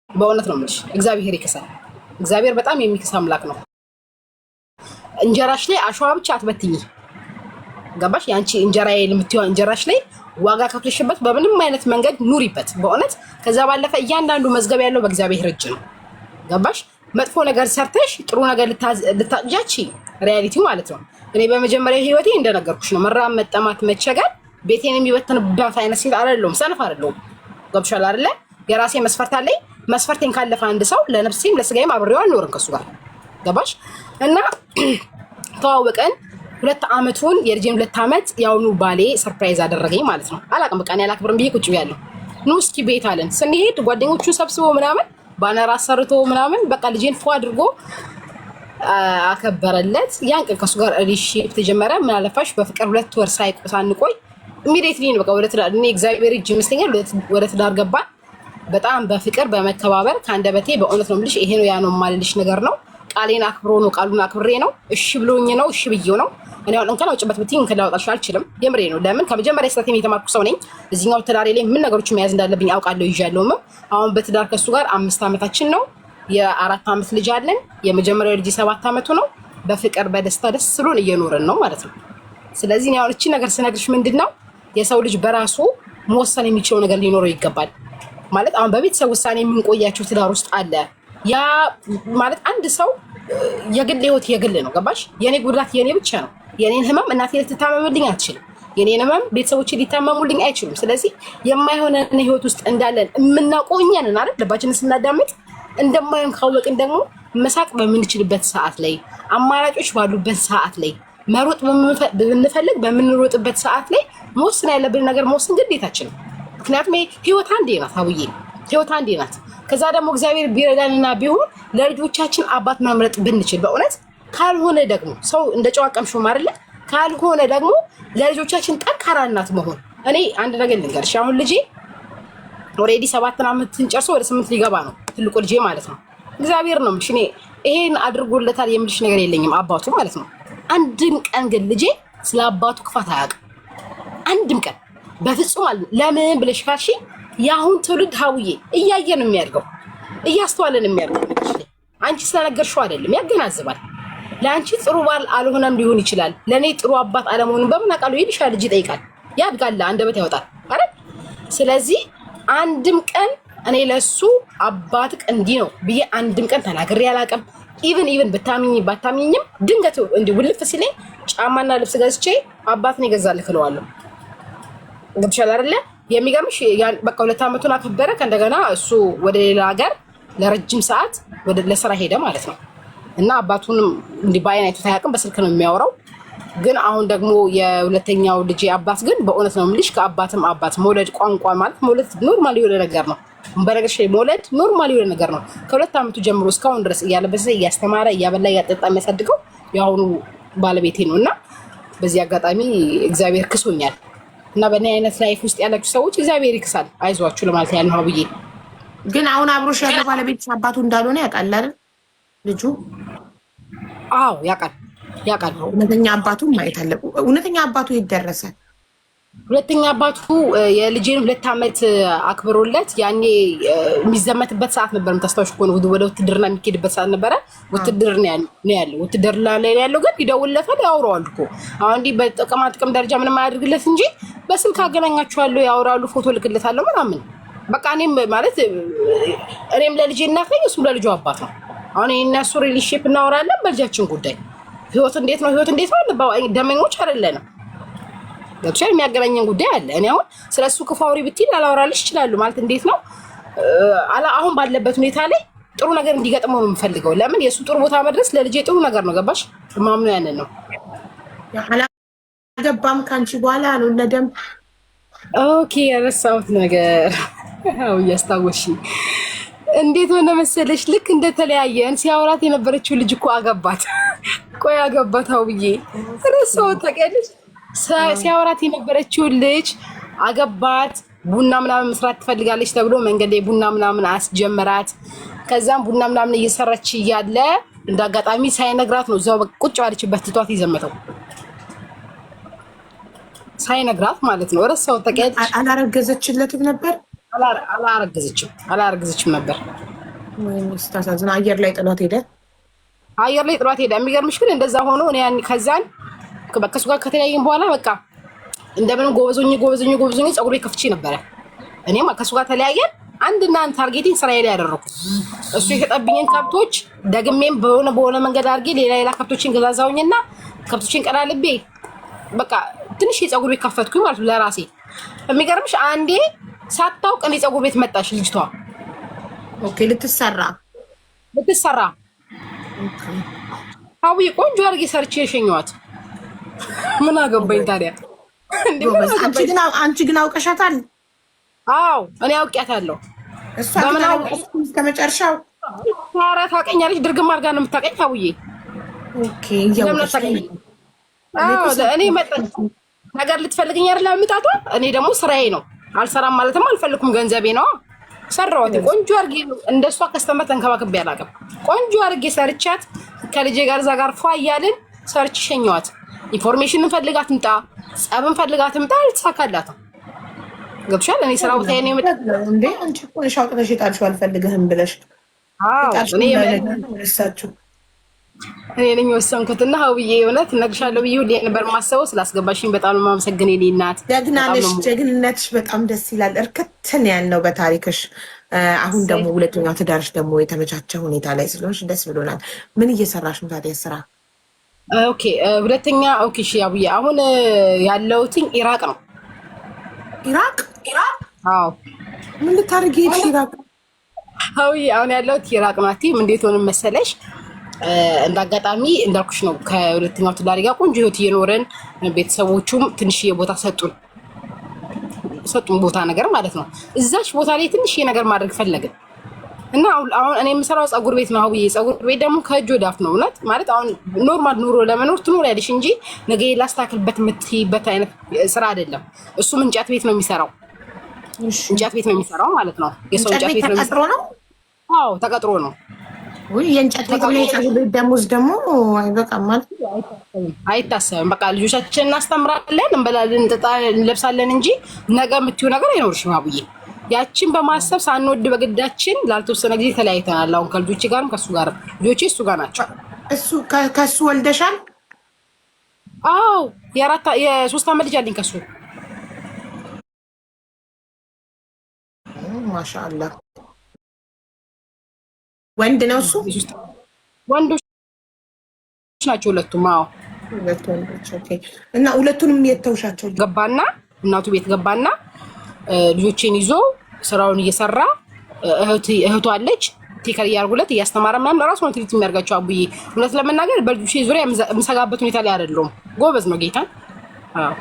በእውነት ነው የምልሽ፣ እግዚአብሔር ይክሳል። እግዚአብሔር በጣም የሚክስ አምላክ ነው። እንጀራሽ ላይ አሸዋ ብቻ አትበትኝ። ገባሽ? ያንቺ እንጀራ የምትይው እንጀራሽ ላይ ዋጋ ከፍለሽበት በምንም አይነት መንገድ ኑሪበት በእውነት። ከዛ ባለፈ እያንዳንዱ መዝገብ ያለው በእግዚአብሔር እጅ ነው። ገባሽ? መጥፎ ነገር ሰርተሽ ጥሩ ነገር ልታጃቺ ሪያሊቲው ማለት ነው። እኔ በመጀመሪያ ህይወቴ እንደነገርኩሽ ነው። መራብ፣ መጠማት፣ መቸገር ቤቴን የሚበትንበት አይነት ሴት አይደለሁም። ሰነፍ አይደለሁም። ገብቶሻል አይደለ? የራሴ መስፈርት አለኝ። መስፈርቴን ካለፈ አንድ ሰው ለነፍሴም ለስጋዬም አብሬው አልኖርም ከሱ ጋር። ገባሽ? እና ተዋወቀን 2 አመቱን የልጄን 2 አመት ያውኑ ባሌ ሰርፕራይዝ አደረገኝ ማለት ነው። አላቅም በቃ እኔ አላክብርም ብዬ ቁጭ ብያለሁ። ኑ እስኪ ቤት አለን። ስንሄድ ጓደኞቹን ሰብስቦ ምናምን ባነር አሰርቶ ምናምን በቃ ልጄን ፎ አድርጎ አከበረለት። ያን ቀን ከሱ ጋር ሪሌሽንሺፕ ተጀመረ። ምን አለፋሽ በፍቅር 2 ወር ሳንቆይ ኢሚዲየትሊ ነው በቃ ወደ ትዳር። እኔ እግዚአብሔር እጅ ይመስለኛል ወደ ትዳር ገባን። በጣም በፍቅር በመከባበር ከአንደበቴ በእውነት ነው የምልሽ፣ ይሄ ነው ያ ነው የማልልሽ ነገር ነው። ቃሌን አክብሮ ነው፣ ቃሉን አክብሬ ነው፣ እሺ ብሎኝ ነው፣ እሺ ብዬው ነው። እኔ አሁን እንከን አውጭበት ብትይ እንከን ላወጣልሽ አልችልም። የምሬ ነው። ለምን ከመጀመሪያ ስህተቴን የተማርኩ ሰው ነኝ። እዚህኛው ትዳሬ ላይ ምን ነገሮች መያዝ እንዳለብኝ አውቃለሁ፣ ይዣለሁም። አሁን በትዳር ከሱ ጋር 5 አመታችን ነው። የ4 አመት ልጅ አለን። የመጀመሪያው ልጅ 7 አመቱ ነው። በፍቅር በደስታ ደስ ብሎን እየኖርን ነው ማለት ነው። ስለዚህ እኔ አሁን እቺ ነገር ስነግርሽ ምንድነው የሰው ልጅ በራሱ መወሰን የሚችለው ነገር ሊኖረው ይገባል ማለት። አሁን በቤተሰብ ውሳኔ የምንቆያቸው ትዳር ውስጥ አለ። ያ ማለት አንድ ሰው የግል ህይወት የግል ነው። ገባሽ? የኔ ጉዳት የኔ ብቻ ነው። የኔን ህመም እናቴ ልትታመምልኝ አትችልም። የኔን ህመም ቤተሰቦቼ ሊታመሙልኝ አይችሉም። ስለዚህ የማይሆነ ህይወት ውስጥ እንዳለን የምናውቀው እኛ ነን አይደል? ልባችንን ስናዳምጥ እንደማይሆን ካወቅን ደግሞ መሳቅ በምንችልበት ሰዓት ላይ፣ አማራጮች ባሉበት ሰዓት ላይ፣ መሮጥ ብንፈልግ በምንሮጥበት ሰዓት ላይ መወሰን ያለብን ነገር መወሰን ግዴታችን ነው። ምክንያቱም ህይወት አንዴ ናት አብዬ፣ ህይወት አንዴ ናት። ከዛ ደግሞ እግዚአብሔር ቢረዳንና ቢሆን ለልጆቻችን አባት መምረጥ ብንችል በእውነት ካልሆነ ደግሞ ሰው እንደ ጨዋቀምሽው አይደለ? ካልሆነ ደግሞ ለልጆቻችን ጠንካራ እናት መሆን። እኔ አንድ ነገር ልንገርሽ፣ አሁን ልጄ ኦልሬዲ 7 አመትን ጨርሶ ወደ 8 ሊገባ ነው፣ ትልቁ ልጄ ማለት ነው። እግዚአብሔር ነው የምልሽ። እኔ ይሄን አድርጎለታል የምልሽ ነገር የለኝም፣ አባቱ ማለት ነው። አንድም ቀን ግን ልጄ ስለ አባቱ ክፋት አያውቅም። አንድም ቀን በፍጹም አለ። ለምን ብለሽ ካልሽ የአሁን ትውልድ ሀውዬ እያየ ነው የሚያድገው፣ እያስተዋለ ነው የሚያድገው። አንቺ ስለነገርሽው አይደለም፣ ያገናዝባል። ለአንቺ ጥሩ ባል አልሆነም ሊሆን ይችላል፣ ለእኔ ጥሩ አባት አለመሆኑን በምን አውቃለሁ ይልሻል። ልጅ ይጠይቃል፣ ያድጋል፣ አንደበት ያወጣል አይደል? ስለዚህ አንድም ቀን እኔ ለሱ አባትህ እንዲህ ነው ብዬ አንድም ቀን ተናግሬ አላውቅም። ኢቭን ብታሚኝ ባታሚኝም ድንገት እንዲህ ውልፍ ሲለኝ ጫማና ልብስ ገዝቼ አባትን ይገዛልህ እለዋለሁ። ገብቶሻል አይደለ? የሚገርምሽ በቃ 2 አመቱን አከበረ። ከእንደገና እሱ ወደ ሌላ ሀገር ለረጅም ሰዓት ለስራ ሄደ ማለት ነው። እና አባቱንም እንዲህ በአይን አይቶት አያውቅም፣ በስልክ ነው የሚያወራው። ግን አሁን ደግሞ የሁለተኛው ልጅ አባት ግን በእውነት ነው የምልሽ ከአባትም አባት መውለድ፣ ቋንቋ ማለት መውለድ ኖርማል የሆነ ነገር ነው። በነገርሽ ላይ መውለድ ኖርማል የሆነ ነገር ነው። ከ2 አመቱ ጀምሮ እስካሁን ድረስ እያለበሰ እያስተማረ እያበላ እያጠጣ የሚያሳድገው የአሁኑ ባለቤቴ ነው። እና በዚህ አጋጣሚ እግዚአብሔር ክሶኛል። እና በእኔ አይነት ላይፍ ውስጥ ያላችሁ ሰዎች እግዚአብሔር ይክሳል፣ አይዟችሁ ለማለት ያን ነው ብዬ። ግን አሁን አብሮሽ ያለ ባለቤት አባቱ እንዳልሆነ ያውቃል አይደል ልጁ? አዎ ያውቃል። እውነተኛ አባቱ ማየት አለ። እውነተኛ አባቱ ይደረሰ ሁለተኛ አባቱ የልጄን 2 አመት አክብሮለት ያኔ የሚዘመትበት ሰዓት ነበር። የምታስታውሽ ከሆነ ወደ ውትድርና የሚኬድበት ሰዓት ነበረ። ውትድርና ነው ያለው። ውትድርና ላይ ያለው ግን ይደውልለታል፣ ያወራዋል እኮ አሁን እንዲህ በጥቅማ ጥቅም ደረጃ ምንም አያደርግለት እንጂ በስልክ አገናኛቸዋለሁ፣ ያወራሉ፣ ፎቶ ልክለታለሁ ምናምን። በቃ እኔም ማለት እኔም ለልጄ እናት ነኝ፣ እሱም ለልጁ አባት ነው። አሁን እኔና እሱ ሪሌሽንሺፕ እናወራለን በልጃችን ጉዳይ። ህይወት እንዴት ነው ደመኞች አይደለንም። ገብቶሻል? የሚያገናኘን ጉዳይ አለ። እኔ አሁን ስለሱ ክፉ አውሪ ብትይ ላላወራልሽ እችላለሁ። ማለት እንዴት ነው አሁን ባለበት ሁኔታ ላይ ጥሩ ነገር እንዲገጥመው ነው የምፈልገው። ለምን የሱ ጥሩ ቦታ መድረስ ለልጄ ጥሩ ነገር ነው። ገባሽ? ማምኑ ያንን ነው። አላገባም ካንቺ በኋላ ነው ለደም ኦኬ። ያረሳሁት ነገር አው እያስታወሽ እንዴት ሆነ መሰለሽ? ልክ እንደተለያየን ሲያወራት የነበረችው ልጅ እኮ አገባት። ቆይ አገባት ብዬ ረሳሁት። ታውቂያለሽ? ሲያወራት የነበረችው ልጅ አገባት። ቡና ምናምን መስራት ትፈልጋለች ተብሎ መንገድ ላይ ቡና ምናምን አስጀመራት። ከዛም ቡና ምናምን እየሰራች እያለ እንደ አጋጣሚ ሳይነግራት ነው እዛው ቁጭ ባለችበት ትቷት ይዘመተው ሳይነግራት ማለት ነው። ረሳው ተቀየጥ አላረገዘችለትም ነበር። አላረገዘችም ነበር። ስታሳዝን አየር ላይ ጥሏት ሄደ። የሚገርምሽ ግን እንደዛ ሆኖ እኔ ያን ከዛን ከሱ ጋር ከተለያየን በኋላ በቃ እንደምንም ጎበዞኝ ፀጉሬ ከፍቼ ነበረ። እኔም ከሱ ጋር ተለያየን። አንድና አንድ ታርጌቲንግ ስራዬ ላይ ያደረኩት እሱ የሸጠብኝን ከብቶች ደግሜም በሆነ መንገድ አድርጌ ሌላ ከብቶችን ገዛዛውኝና ከብቶችን ቀላልቤ በቃ ትንሽ የፀጉር ቤት ከፈትኩኝ ማለት ነው ለራሴ። የሚገርምሽ አንዴ ሳታውቅ እኔ ፀጉር ቤት መጣሽ ልጅቷ። ኦኬ ልትሰራ አዊ ቆንጆ አድርጌ ሰርቼ የሸኘኋት። ምን አገባኝ ታዲያ? አንቺ ግን አውቀሻታል? አዎ እኔ አውቂያታለሁ። እሷ ግን ከመጨረሻው ኧረ ታውቀኛለች። ድርግም አድርጋ ነው የምታውቀኝ አውዬ። ኦኬ እኔ ነገር ልትፈልገኝ አይደል አምጣቷ። እኔ ደግሞ ስራዬ ነው። አልሰራም ማለትም አልፈልኩም፣ ገንዘቤ ነው። ሰራሁት ቆንጆ አድርጌ። እንደሷ ከስተመር ተንከባክቤ አላውቅም። ቆንጆ አድርጌ ሰርቻት ከልጄ ጋር እዛ ጋር ፏ እያልን ሰርች ሸኘኋት። ኢንፎርሜሽንን ፈልጋት ትምጣ፣ ጸብን ፈልጋት ትምጣ፣ አልተሳካላትም። ገብሻል? እኔ ስራ ቦታ ነው የመጣው እንዴ። አንቺ እኮ ነሽ አውጥተሽ የጣልሽው አልፈልግህም ብለሽ። እኔ ነኝ የወሰንኩትና ሀውዬ እውነት እነግርሻለሁ ብዬ ሁሌ ነበር የማስበው። ስላስገባሽኝ በጣም የማመሰግን የኔ እናት። ጀግና ነሽ። ጀግንነትሽ በጣም ደስ ይላል። እርክትን ያልነው በታሪክሽ። አሁን ደግሞ ሁለተኛው ትዳርሽ ደግሞ የተመቻቸ ሁኔታ ላይ ስለሆንሽ ደስ ብሎናል። ምን እየሰራሽ ነው ታዲያ ስራ? ኦኬ ሁለተኛ ኦኬ እሺ አቡዬ አሁን ያለሁትኝ ኢራቅ ነው። ኢራቅ? አዎ። ምን ልታደርጊ ሄድሽ ኢራቅ? አውዬ አሁን ያለሁት ኢራቅ ናት። እንዴት ሆነ መሰለሽ? እንዳጋጣሚ እንዳልኩሽ ነው ከሁለተኛው ትዳሪ ጋር ቆንጆ ህይወት እየኖረን ቤተሰቦቹም ትንሽዬ ቦታ ሰጡን ቦታ ነገር ማለት ነው። እዛች ቦታ ላይ ትንሽዬ ነገር ማድረግ ፈለግን እና አሁን እኔ የምሰራው ፀጉር ቤት ነው። አውዬ ፀጉር ቤት ደግሞ ከእጅ ወደ አፍ ነው። እውነት ማለት አሁን ኖርማል ኑሮ ለመኖር ትኖሪያለሽ እንጂ ነገ ላስተካክልበት የምትይበት አይነት ስራ አይደለም። እሱም እንጨት ቤት ነው የሚሰራው። እንጨት ቤት ነው የሚሰራው ማለት ነው። የሰው እንጨት ቤት ነው የሚሰራው። አዎ ተቀጥሮ ነው። ወይ የእንጨት ቤት ነው የፀጉር ቤት ደሞዝ ደግሞ አይበቃም ማለት አይታሰብም። በቃ ልጆቻችንን እናስተምራለን፣ እንበላለን፣ እንለብሳለን እንጂ ነገ የምትይው ነገር አይኖርሽም አቡዬ። ያችን በማሰብ ሳንወድ በግዳችን ላልተወሰነ ጊዜ ተለያይተናል። አሁን ከልጆቼ ጋርም ከሱ ጋር ልጆቼ እሱ ጋር ናቸው። ከሱ ወልደሻል? አዎ የ3 ዓመት ልጅ አለኝ ከሱ። ማሻአላህ ወንድ ነው እሱ? ወንዶች ናቸው ሁለቱም። አዎ ሁለቱ ወንዶች። ኦኬ። እና ሁለቱንም የተውሻቸው? ገባና እናቱ ቤት ገባና ልጆቼን ይዞ ስራውን እየሰራ እህቱ አለች ቴከር እያርጉለት እያስተማረ ምናምን ራሱ ነው ትሪት የሚያርጋቸው አቡዬ። እውነት ለመናገር በልጆቼ ዙሪያ የምሰጋበት ሁኔታ ላይ አይደለሁም። ጎበዝ ነው ጌታን። አዎ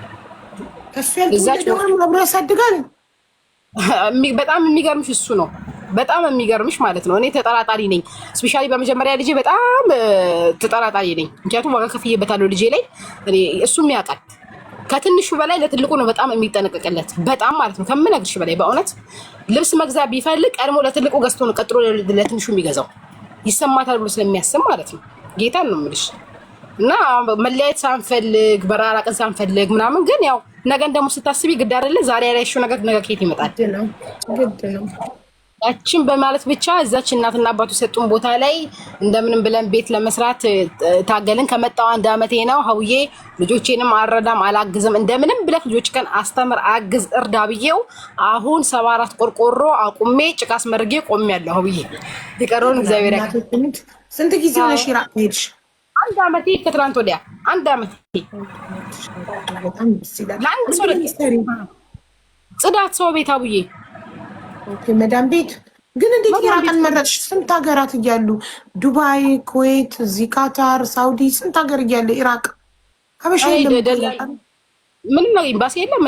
እሱ ያልተወለደውን አብሮ ያሳድጋል። በጣም የሚገርምሽ እሱ ነው። በጣም የሚገርምሽ ማለት ነው። እኔ ተጠራጣሪ ነኝ። ስፔሻሊ በመጀመሪያ ልጄ በጣም ተጠራጣሪ ነኝ። ምክንያቱም ዋጋ ከፍዬበታለሁ ልጄ ላይ። እሱም ያውቃል። ከትንሹ በላይ ለትልቁ ነው በጣም የሚጠነቀቅለት። በጣም ማለት ነው ከምነግርሽ በላይ በእውነት ልብስ መግዛት ቢፈልግ ቀድሞ ለትልቁ ገዝቶ ነው ቀጥሎ ለትንሹ የሚገዛው። ይሰማታል ብሎ ስለሚያስብ ማለት ነው። ጌታን ነው የምልሽ። እና መለያየት ሳንፈልግ በራራቅን ሳንፈልግ ምናምን ግን ያው ነገን ደግሞ ስታስቢ ግድ አይደለ? ዛሬ ያላይሽው ነገር ነገ ከየት ይመጣል? ግድ ነው። ያችን በማለት ብቻ እዛች እናትና አባቱ የሰጡን ቦታ ላይ እንደምንም ብለን ቤት ለመስራት ታገልን። ከመጣው 1 ዓመቴ ነው። ሀውዬ ልጆቼንም አልረዳም አላግዝም። እንደምንም ብለህ ልጆች ቀን አስተምር አግዝ እርዳ ብዬው አሁን 74 ቆርቆሮ አቁሜ ጭቃ አስመርጌ ቆሜያለሁ። ሀውዬ የቀረውን እግዚአብሔር ያውቃል። ስንት ጊዜ ሆነሽ ኢራቅ ሄድሽ? 1 ዓመቴ ከትናንት ወዲያ 1 ዓመቴ። በጣም ደስ ይላል። ለአንድ ሰው ጽዳት ሰው ቤት አቡዬ። ኦኬ መዳም ቤት ግን እንዴት ኢራቅን መረጥሽ? ስንት ሀገራት እያሉ ዱባይ፣ ኩዌት፣ እዚህ ካታር፣ ሳውዲ ስንት ሀገር እያለ ኢራቅ ሀበሻ የለም። ምንም ነገር ኤምባሲ የለም።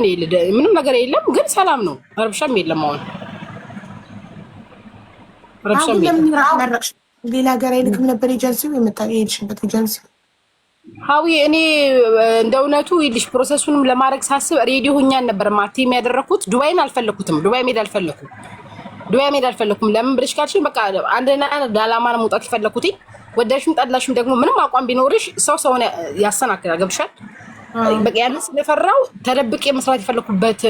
ምንም ነገር የለም። ግን ሰላም ነው። ረብሻም የለም። አሁን ረብሻም የለም። ለምን ኢራቅ መረጥሽ? ሌላ ሀገር አይልክም ነበር ኤጀንሲው? የሄድሽበት ኤጀንሲ? ሀዊ እኔ እንደ እውነቱ ይልሽ ፕሮሰሱንም ለማድረግ ሳስብ ሬዲዮ ሆኛን ነበር ማቲም ያደረኩት። ዱባይን አልፈለኩትም። ዱባይ ሜድ አልፈለኩም። ለምን ብለሽ ካልሽኝ በቃ አንደና ለዓላማ ነው መውጣት የፈለኩት። ወደሽም ጠላሽም ደግሞ ምንም አቋም ቢኖርሽ ሰውን ያሰናክላል። ገብሻል? በቃ ያንን ስለፈራው ተደብቄ መስራት የፈለኩበት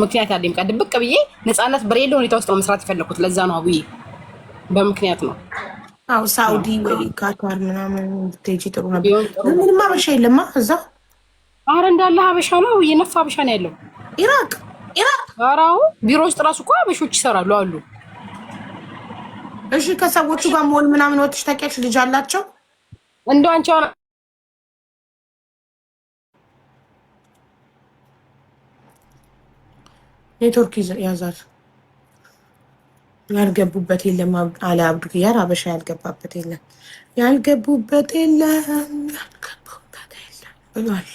ምክንያት አለኝ። በቃ ድብቅ ብዬ ነፃነት በሌለ ሁኔታ ውስጥ ነው መስራት የፈለኩት። ለዛ ነው አብዬ በምክንያት ነው። አዎ ሳውዲ ወይ ካታር ምናምን ብትሄጂ ጥሩ ነበር። ምንም ሀበሻ የለማ እዛ። አረ እንዳለ ሀበሻ ነው፣ የነፋ ሀበሻ ነው ያለው። ኢራቅ አራው ቢሮ ውስጥ ራሱ እኮ ሀበሾች ይሰራሉ አሉ። እሺ ከሰዎቹ ጋር ሞል ምናምን ወጥሽ ታውቂያለሽ? ልጅ አላቸው እንደው አንቺ ኔትወርክ ያዛል። ያልገቡበት የለም አለ አብዱ ኪያር። ሀበሻ ያልገባበት የለም፣ ያልገቡበት የለም፣ ያልገቡበት የለም ብሏል።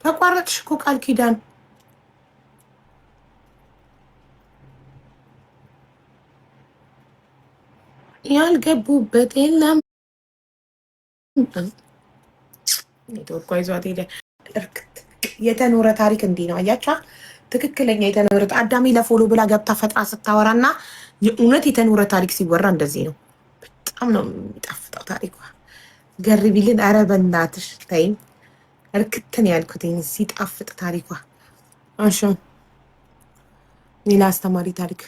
ተቋረጥሽ እኮ ቃል ኪዳን። ያልገቡበት የለም። ኔትወርኳ ይዟት ሄደ። የተኖረ ታሪክ እንዲህ ነው አያቻ። ትክክለኛ የተኖረ አዳሜ ለፎሎ ብላ ገብታ ፈጥራ ስታወራና የእውነት የተኖረ ታሪክ ሲወራ እንደዚህ ነው። በጣም ነው የሚጣፍጠው ታሪኳ። ገርቢልን። ኧረ በእናትሽ ተይኝ። እርክትን ያልኩትኝ ሲጣፍጥ ታሪኳ። እሺ ሌላ አስተማሪ ታሪክ